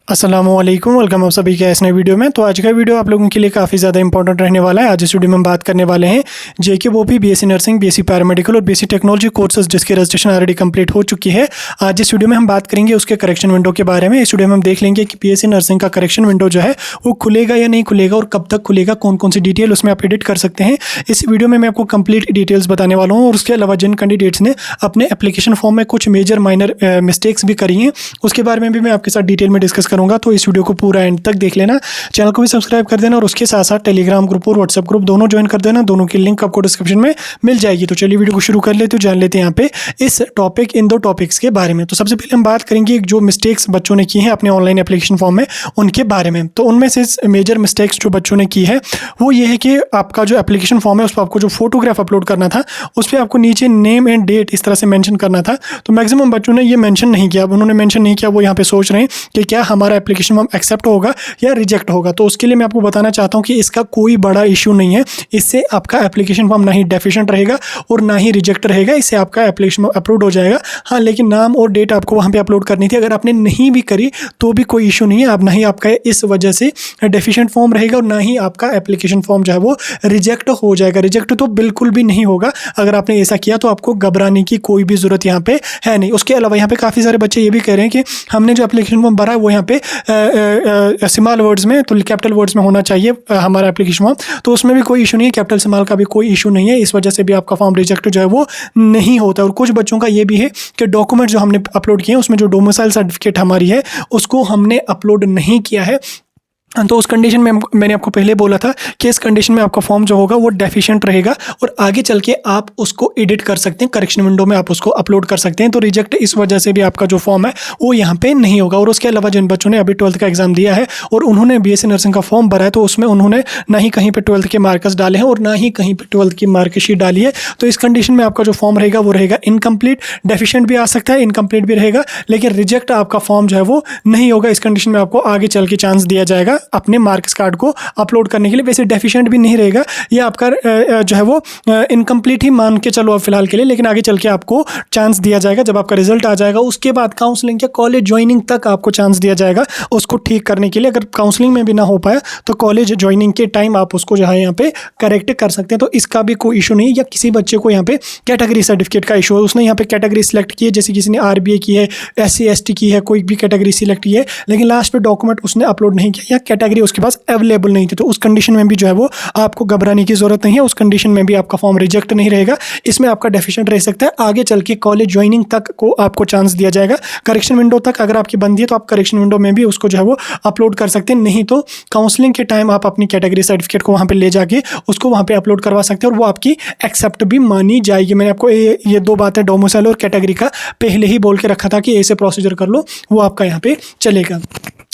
अस्सलामुअलैकुम, वेलकम आप सभी के इस नए वीडियो में। तो आज का वीडियो आप लोगों के लिए काफ़ी ज़्यादा इंपॉर्टेंट रहने वाला है। आज इस वीडियो में हम बात करने वाले हैं JK OP, BSc nursing, BSc paramedical और बीएससी टेक्नोलॉजी कोर्सेज जिसकी रजिस्ट्रेशन ऑलरेडी कंप्लीट हो चुकी है। आज इस वीडियो में हम बात करेंगे उसके करेक्शन विंडो के बारे में। इस वीडियो में हम देख लेंगे कि बीएससी नर्सिंग का करेक्शन विंडो जो है वो खुलेगा या नहीं खुलेगा और कब तक खुलेगा, कौन कौन सी डिटेल उसमें आप एडिट कर सकते हैं। इस वीडियो में मैं आपको कंप्लीट डिटेल्स बताने वाला हूँ और उसके अलावा जिन कैंडिडेट्स ने अपने एप्लीकेशन फॉर्म में कुछ मेजर माइनर मिस्टेक्स भी करी हैं उसके बारे में भी मैं आपके साथ डिटेल में डिस्कस करूँगा। तो इस वीडियो को पूरा एंड तक देख लेना, चैनल को भी सब्सक्राइब कर देना और उसके साथ साथ टेलीग्राम ग्रुप और व्हाट्सएप ग्रुप दोनों ज्वाइन कर देना। दोनों की लिंक आपको डिस्क्रिप्शन में मिल जाएगी। तो चलिए वीडियो को शुरू कर लेते हैं, जान लेते हैं यहाँ पे इस टॉपिक इन दो टॉपिक्स के बारे में। तो सबसे पहले हम बात करेंगे जो मिस्टेक्स बच्चों ने की हैं अपने ऑनलाइन एप्लीकेशन फॉर्म में उनके बारे में। तो उनमें से मेजर मिस्टेक्स जो बच्चों ने की है वो ये है कि आपका जो एप्लीकेशन फॉर्म है उस पर आपको जो फोटोग्राफ अपलोड करना था उस पर आपको नीचे नेम एंड डेट इस तरह से मेंशन करना था। तो मैक्सिमम बच्चों ने ये मेंशन नहीं किया। अब उन्होंने मेंशन नहीं किया, वो यहाँ पे सोच रहे हैं कि क्या हमारा एप्लीकेशन फॉर्म एक्सेप्ट होगा या रिजेक्ट होगा। तो उसके लिए मैं आपको बताना चाहता हूं कि इसका कोई बड़ा इशू नहीं है। इससे आपका एप्लीकेशन फॉर्म ना ही डेफिशिएंट रहेगा और ना ही रिजेक्ट रहेगा। इससे आपका एप्लीकेशन अपलोड हो जाएगा। हाँ, लेकिन नाम और डेट आपको वहां पे अपलोड करनी थी। अगर आपने नहीं भी करी तो भी कोई इशू नहीं है। अब ना ही आपका इस वजह से डेफिशिएंट फॉर्म रहेगा और ना ही आपका एप्लीकेशन फॉर्म जो है वो रिजेक्ट हो जाएगा। रिजेक्ट तो बिल्कुल भी नहीं होगा। अगर आपने ऐसा किया तो आपको घबराने की कोई भी जरूरत यहाँ पे है नहीं। उसके अलावा यहाँ पे काफ़ी सारे बच्चे ये भी कह रहे हैं कि हमने जो एप्लीकेशन फॉर्म भरा है वो यहाँ पे स्मॉल वर्ड्स में, तो कैपिटल वर्ड्स में होना चाहिए हमारा एप्लीकेशन फॉर्म। तो उसमें भी कोई इशू नहीं है, कैपिटल स्मॉल का भी कोई इशू नहीं है। इस वजह से भी आपका फॉर्म रिजेक्ट जो है वो नहीं होता। और कुछ बच्चों का ये भी है कि डॉक्यूमेंट जो हमने अपलोड किए हैं उसमें जो डोमिसाइल सर्टिफिकेट हमारी है उसको हमने अपलोड नहीं किया है। तो उस कंडीशन में मैंने आपको पहले बोला था कि इस कंडीशन में आपका फॉर्म जो होगा वो डेफिशिएंट रहेगा और आगे चल के आप उसको एडिट कर सकते हैं, करेक्शन विंडो में आप उसको अपलोड कर सकते हैं। तो रिजेक्ट इस वजह से भी आपका जो फॉर्म है वो यहाँ पे नहीं होगा। और उसके अलावा जिन बच्चों ने अभी 12th का एग्जाम दिया है और उन्होंने बीएससी नर्सिंग का फॉर्म भरा है तो उसमें उन्होंने ना ही कहीं पर 12th के मार्क्स डाले हैं और ना ही कहीं पर 12th की मार्कशीट डाली है। तो इस कंडीशन में आपका जो फॉर्म रहेगा वो रहेगा इनकम्प्लीट। डेफिशिएंट भी आ सकता है, इनकम्प्लीट भी रहेगा, लेकिन रिजेक्ट आपका फॉर्म जो है वो नहीं होगा। इस कंडीशन में आपको आगे चल के चांस दिया जाएगा अपने मार्क्स कार्ड को अपलोड करने के लिए। वैसे डेफिशिएंट भी नहीं रहेगा, ये आपका जो है वो इनकम्प्लीट ही मान के चलो अब फिलहाल के लिए, लेकिन आगे चल के आपको चांस दिया जाएगा जब आपका रिजल्ट आ जाएगा। उसके बाद काउंसलिंग या कॉलेज ज्वाइनिंग तक आपको चांस दिया जाएगा उसको ठीक करने के लिए। अगर काउंसलिंग में भी ना हो पाया तो कॉलेज ज्वाइनिंग के टाइम आप उसको जो है यहाँ पे करेक्ट कर सकते हैं। तो इसका भी कोई इशू नहीं है। या किसी बच्चे को यहाँ पे कैटेगरी सर्टिफिकेट का इशू है, उसने यहाँ पे कैटेगरी सिलेक्ट की है, जैसे किसी ने आरबीए की है, SC ST की है, कोई भी कैटेगरी सिलेक्ट की है, लेकिन लास्ट पे डॉक्यूमेंट उसने अपलोड नहीं किया या कैटेगरी उसके पास अवेलेबल नहीं थी, तो उस कंडीशन में भी जो है वो आपको घबराने की जरूरत नहीं है। उस कंडीशन में भी आपका फॉर्म रिजेक्ट नहीं रहेगा। इसमें आपका डेफिशिएंट रह सकता है। आगे चल के कॉलेज ज्वाइनिंग तक को आपको चांस दिया जाएगा। करेक्शन विंडो तक अगर आपकी बनती है तो आप करेक्शन विंडो में भी उसको जो है वो अपलोड कर सकते हैं। नहीं तो काउंसलिंग के टाइम आप अपनी कैटेगरी सर्टिफिकेट को वहां पे ले जाके उसको वहां पे अपलोड करवा सकते हैं और वो आपकी एक्सेप्ट भी मानी जाएगी। मैंने आपको ये दो बातें डोमिसाइल और कैटेगरी का पहले ही बोल के रखा था कि ऐसे प्रोसीजर कर लो, वो आपका यहाँ पे चलेगा।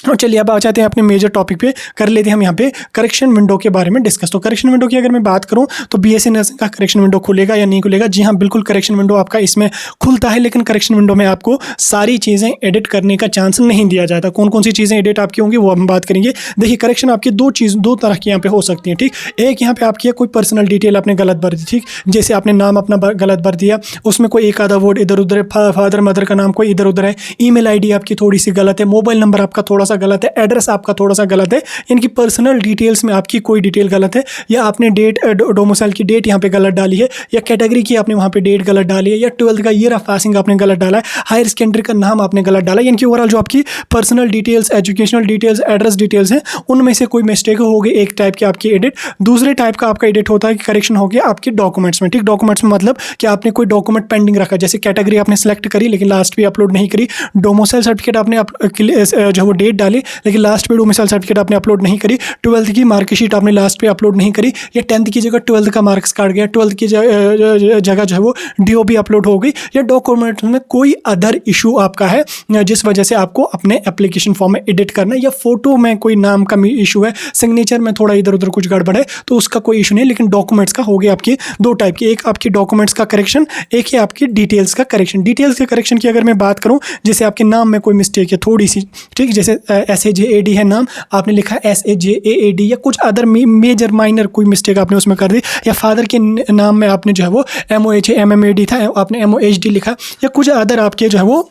और चलिए अब आ जाते हैं अपने मेजर टॉपिक पे, कर लेते हैं हम यहाँ पे करेक्शन विंडो के बारे में डिस्कस। तो करेक्शन विंडो की अगर मैं बात करूँ तो बीएससी नर्सिंग का करेक्शन विंडो खुलेगा या नहीं खुलेगा? जी हाँ, बिल्कुल करेक्शन विंडो आपका इसमें खुलता है, लेकिन करेक्शन विंडो में आपको सारी चीज़ें एडिट करने का चांस नहीं दिया जाता। कौन कौन सी चीज़ें एडिट आपकी होंगी वो हम बात करेंगे। देखिए, करेक्शन आपकी दो तरह की यहाँ पे हो सकती है, ठीक। एक यहाँ पे आपकी कोई पर्सनल डिटेल आपने गलत भर दी, ठीक, जैसे आपने नाम अपना गलत भर दिया, उसमें कोई एक आधा वर्ड इधर उधर है, फादर मदर का नाम कोई इधर उधर है, ईमेल आईडी आपकी थोड़ी सी गलत है, मोबाइल नंबर आपका थोड़ा सा गलत है, एड्रेस आपका थोड़ा सा गलत है, इनकी पर्सनल डिटेल्स में आपकी कोई डिटेल गलत है, या आपने डेट डोमिसाइल की डेट यहाँ पे गलत डाली है, या कैटेगरी की आपने वहाँ पे डेट गलत डाली है, या 12th का ईयर ऑफ पासिंग आपने गलत डाला है, हायर सेकेंडरी का नाम आपने गलत डाला है। इनकी ओवरऑल जो आपकी personal details, educational details, address details हैं उनमें से कोई मिस्टेक होगी एक टाइप की आपकी एडिट। दूसरे टाइप का आपका एडिट होता है कि करेक्शन हो गया आपके डॉक्यूमेंट्स में, ठीक। डॉक्यूमेंट्स में मतलब कि आपने कोई डॉक्यूमेंट पेंडिंग रखा, जैसे कैटेगरी आपने सेलेक्ट करी लेकिन लास्ट पे अपलोड नहीं करी, डोमिसाइल सर्टिफिकेट आपने जो वो डेट डाली लेकिन लास्ट पे डोमिसाइल सर्टिफिकेट आपने अपलोड नहीं करी, 12th की मार्कशीट आपने लास्ट पे अपलोड नहीं करी, या 10th की जगह 12th का मार्क्स काट गया, 12th की जगह जो है वो DOB अपलोड हो गई, या डॉक्यूमेंट में कोई अदर इशू आपका है जिस वजह से आपको अपने एप्लीकेशन फॉर्म में एडिट करना है, या फोटो में कोई नाम का इशू है, सिग्नेचर में थोड़ा इधर उधर कुछ गड़बड़ है, तो उसका कोई इशू नहीं। लेकिन डॉक्यूमेंट्स का हो गया आपकी दो टाइप की, एक आपकी डॉक्यूमेंट्स का करेक्शन, एक है आपकी डिटेल्स का करेक्शन। डिटेल्स के करेक्शन की अगर मैं बात करूं, जैसे आपके नाम में कोई मिस्टेक है थोड़ी सी, ठीक, जैसे SAJAD है नाम, आपने लिखा SAJAAD, या कुछ अदर मेजर माइनर कोई मिस्टेक आपने उसमें कर दी, या फादर के नाम में आपने जो है वो MOH MMAD था, आपने MOHD लिखा, या कुछ अदर आपके जो है वो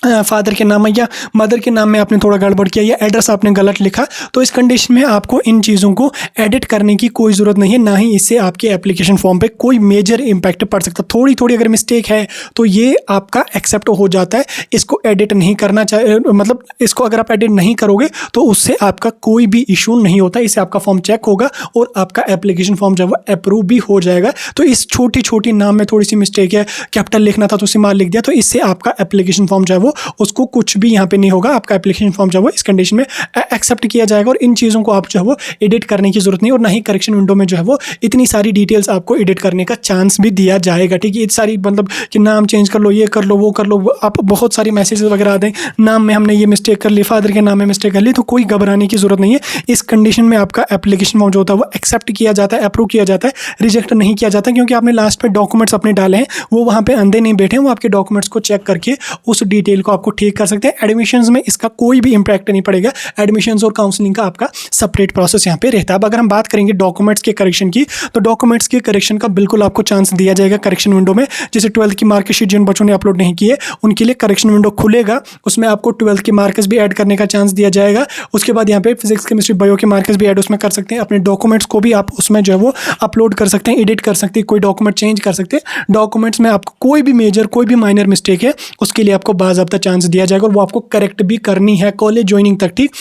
फादर के नाम या मदर के नाम में आपने थोड़ा गड़बड़ किया या एड्रेस आपने गलत लिखा, तो इस कंडीशन में आपको इन चीज़ों को एडिट करने की कोई ज़रूरत नहीं है, ना ही इससे आपके एप्लीकेशन फॉर्म पे कोई मेजर इम्पैक्ट पड़ सकता। थोड़ी थोड़ी अगर मिस्टेक है तो ये आपका एक्सेप्ट हो जाता है, इसको एडिट नहीं करना चाहिए, मतलब इसको अगर आप एडिट नहीं करोगे तो उससे आपका कोई भी इशू नहीं होता, इससे आपका फॉर्म चेक होगा और आपका एप्लीकेशन फॉर्म जो है वो अप्रूव भी हो जाएगा। तो इस छोटी छोटी नाम में थोड़ी सी मिस्टेक है, कैपिटल लिखना था तो स्मॉल लिख दिया, तो इससे आपका एप्लीकेशन फॉर्म जो है वो उसको कुछ भी यहाँ पे नहीं होगा, आपका एप्लीकेशन फॉर्म जो है वो इस कंडीशन में एक्सेप्ट किया जाएगा और इन चीज़ों को आप जो है वो एडिट करने की जरूरत नहीं, और ना ही करेक्शन विंडो में जो है वो इतनी सारी डिटेल्स आपको एडिट करने का चांस भी दिया जाएगा। ठीक है, इतनी सारी मतलब कि नाम चेंज कर लो, ये कर लो, वो कर लो, आप बहुत सारी मैसेजेस वगैरह आते हैं, नाम में हमने ये मिस्टेक कर ली, फादर के नाम में मिस्टेक कर ली, तो कोई घबराने की जरूरत नहीं है। इस कंडीशन में आपका एप्लीकेशन फॉर्म जो होता है वो एक्सेप्ट किया जाता है, अप्रूव किया जाता है, रिजेक्ट नहीं किया जाता, क्योंकि आपने लास्ट पे डॉक्यूमेंट्स अपने डाले हैं, वो वहाँ पे अंधे नहीं बैठे हैं, वो आपके डॉक्यूमेंट्स को चेक करके उस डिटेल को आपको ठीक कर सकते हैं। एडमिशंस में इसका कोई भी इंपैक्ट नहीं पड़ेगा, एडमिशंस और काउंसलिंग का आपका सेपरेट प्रोसेस यहाँ पे रहता है। अब अगर हम बात करेंगे डॉक्यूमेंट्स के करेक्शन की, तो डॉक्यूमेंट्स के करेक्शन का बिल्कुल आपको चांस दिया जाएगा करेक्शन विंडो में। जैसे 12th की मार्कशीट जिन बच्चों ने अपलोड नहीं किए उनके लिए करेक्शन विंडो खुलेगा, उसमें आपको 12th के मार्क्स भी ऐड करने का चांस दिया जाएगा। उसके बाद यहाँ पे फिजिक्स केमिस्ट्री बायो के मार्क्स भी ऐड उसमें कर सकते हैं, अपने डॉक्यूमेंट्स को भी आप उसमें जो है वो अपलोड कर सकते हैं, एडिट कर सकते हैं, कोई डॉक्यूमेंट चेंज कर सकते हैं। डॉक्यूमेंट्स में आपको कोई भी मेजर कोई भी माइनर मिस्टेक है उसके लिए आपको बाज़ाब्ता चांस दिया जाएगा और वो आपको करेक्ट भी करनी है कॉलेज ज्वाइनिंग तक, ठीक,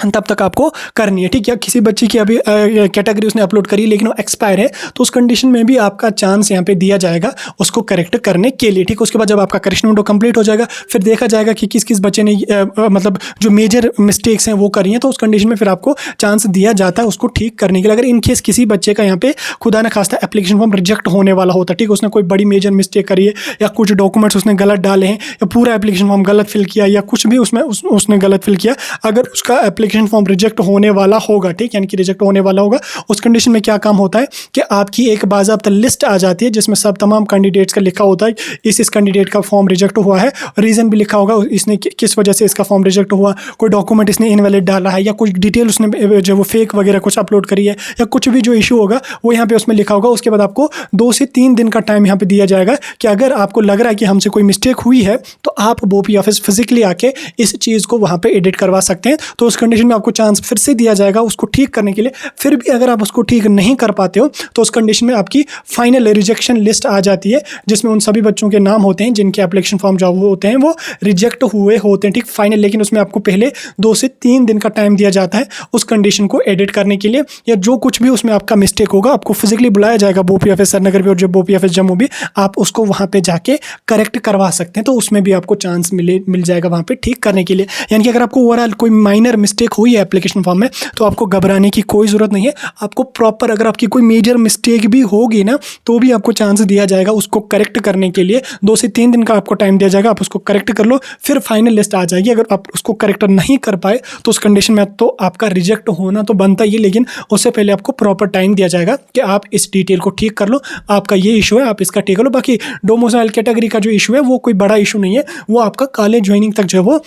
तब तक आपको करनी है। ठीक है, किसी बच्चे की अभी कैटेगरी उसने अपलोड करी लेकिन वो एक्सपायर है, तो उस कंडीशन में भी आपका चांस यहाँ पे दिया जाएगा उसको करेक्ट करने के लिए। ठीक, उसके बाद जब आपका करेक्शन विंडो कंप्लीट हो जाएगा फिर देखा जाएगा कि किस किस बच्चे ने मतलब जो मेजर मिस्टेक्स हैं वो करी हैं, तो उस कंडीशन में फिर आपको चांस दिया जाता है उसको ठीक करने के लिए। अगर इन केस किसी बच्चे का यहाँ पे खुदा न खास्ता एप्लीकेशन फॉर्म रिजेक्ट होने वाला होता, ठीक, उसने कोई बड़ी मेजर मिस्टेक करी है या कुछ डॉक्यूमेंट्स उसने गलत डाले हैं या पूरा एप्लीकेशन फॉर्म गलत फिल किया या कुछ भी उसमें उसने गलत फिल किया, अगर उसका एप्लीकेशन फॉर्म रिजेक्ट होने वाला होगा, ठीक, यानी कि रिजेक्ट होने वाला होगा, उस कंडीशन में क्या काम होता है कि आपकी एक बाज़ाब्ता लिस्ट आ जाती है जिसमें सब तमाम कैंडिडेट्स का लिखा होता है, इस कैंडिडेट का फॉर्म रिजेक्ट हुआ है, रीज़न भी लिखा होगा इसने किस वजह से इसका फॉर्म रिजेक्ट हुआ, कोई डॉक्यूमेंट इसने इनवैलिड डाला है या कुछ डिटेल उसने जो वो फेक वगैरह कुछ अपलोड करी है या कुछ भी जो इशू होगा वो यहाँ पे उसमें लिखा होगा। उसके बाद आपको 2 से 3 दिन का टाइम यहाँ पे दिया जाएगा कि अगर आपको लग रहा है कि हमसे कोई मिस्टेक हुई है तो आप बोपी ऑफिस फिजिकली आके इस चीज़ को वहाँ पे एडिट करवा सकते हैं। तो उस कंडीशन में आपको चांस फिर से दिया जाएगा उसको ठीक करने के लिए। फिर भी अगर आप उसको ठीक नहीं कर पाते हो तो उस कंडीशन में आपकी फाइनल रिजेक्शन लिस्ट आ जाती है जिसमें उन सभी बच्चों के नाम होते हैं जिनके एप्लीकेशन फॉर्म जो होते हैं वो रिजेक्ट हुए होते हैं, ठीक, फाइनल। लेकिन उसमें आपको पहले 2 से 3 दिन का टाइम दिया जाता है उस कंडीशन को एडिट करने के लिए, या जो कुछ भी उसमें आपका मिस्टेक होगा आपको फिजिकली बुलाया जाएगा बोपी ऑफिस सरनगर भी और जब बोपी ऑफिस जम्मू भी, आप उसको वहाँ पे जाके करेक्ट करवा सकते हैं। तो उसमें भी आपको चांस मिल जाएगा वहाँ पे ठीक करने के लिए। यानी कि अगर आपको ओवरऑल कोई माइनर मिस्टेक हुई है एप्लीकेशन फॉर्म में तो आपको घबराने की कोई ज़रूरत नहीं है। आपको प्रॉपर अगर आपकी कोई मेजर मिस्टेक भी होगी ना तो भी आपको चांस दिया जाएगा उसको करेक्ट करने के लिए। 2 से 3 दिन का आपको टाइम दिया जाएगा, आप उसको करेक्ट कर लो, फिर फाइनल लिस्ट आ जाएगी। अगर आप उसको करेक्ट नहीं कर पाए तो उस कंडीशन में तो आपका रिजेक्ट होना तो बनता ही है, लेकिन उससे पहले आपको प्रॉपर टाइम दिया जाएगा कि आप इस डिटेल को ठीक कर लो, आपका ये इशू है आप इसका ठीक कर लो। बाकी डोमिसाइल कैटेगरी का जो इशू है वो कोई बड़ा इशू नहीं है, वो आपका कॉलेज ज्वाइनिंग तक जो है वो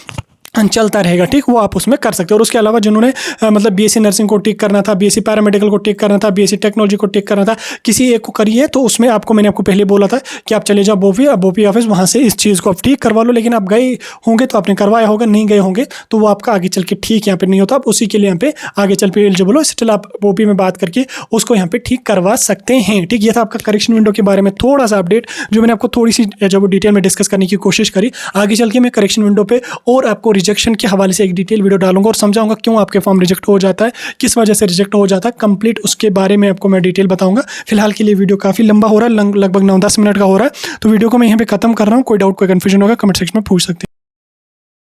चलता रहेगा, ठीक, वो आप उसमें कर सकते हो। और उसके अलावा जिन्होंने मतलब बीएससी नर्सिंग को टिक करना था, बीएससी पैरामेडिकल को टिक करना था, बीएससी टेक्नोलॉजी को टिक करना था, किसी एक को करिए तो उसमें मैंने आपको पहले बोला था कि आप चले जाओ बोपी ऑफिस, वहाँ से इस चीज़ को आप ठीक करवा लो। लेकिन आप गए होंगे तो आपने करवाया होगा, नहीं गए होंगे तो वो आपका आगे चल के ठीक यहाँ पे नहीं होता, आप उसी के लिए यहाँ पे आगे चल पे एलिजिबल हो, स्टिल आप बोपी में बात करके उसको यहाँ पे ठीक करवा सकते हैं, ठीक। ये था आपका करेक्शन विंडो के बारे में थोड़ा सा अपडेट जो मैंने आपको थोड़ी सी जब डिटेल में डिस्कस करने की कोशिश करी। आगे चल के मैं करेक्शन विंडो पे और आपको रिजेक्शन के हवाले से एक डिटेल वीडियो डालूंगा और समझाऊंगा क्यों आपके फॉर्म रिजेक्ट हो जाता है, किस वजह से रिजेक्ट हो जाता है, कंप्लीट उसके बारे में आपको मैं डिटेल बताऊंगा। फिलहाल के लिए वीडियो काफ़ी लंबा हो रहा है, लगभग 9-10 मिनट का हो रहा है, तो वीडियो को मैं यहाँ पे खत्म कर रहा हूँ। कोई डाउट कोई कन्फ्यूजन होगा कमेंट सेक्शन में पूछ सकते हैं।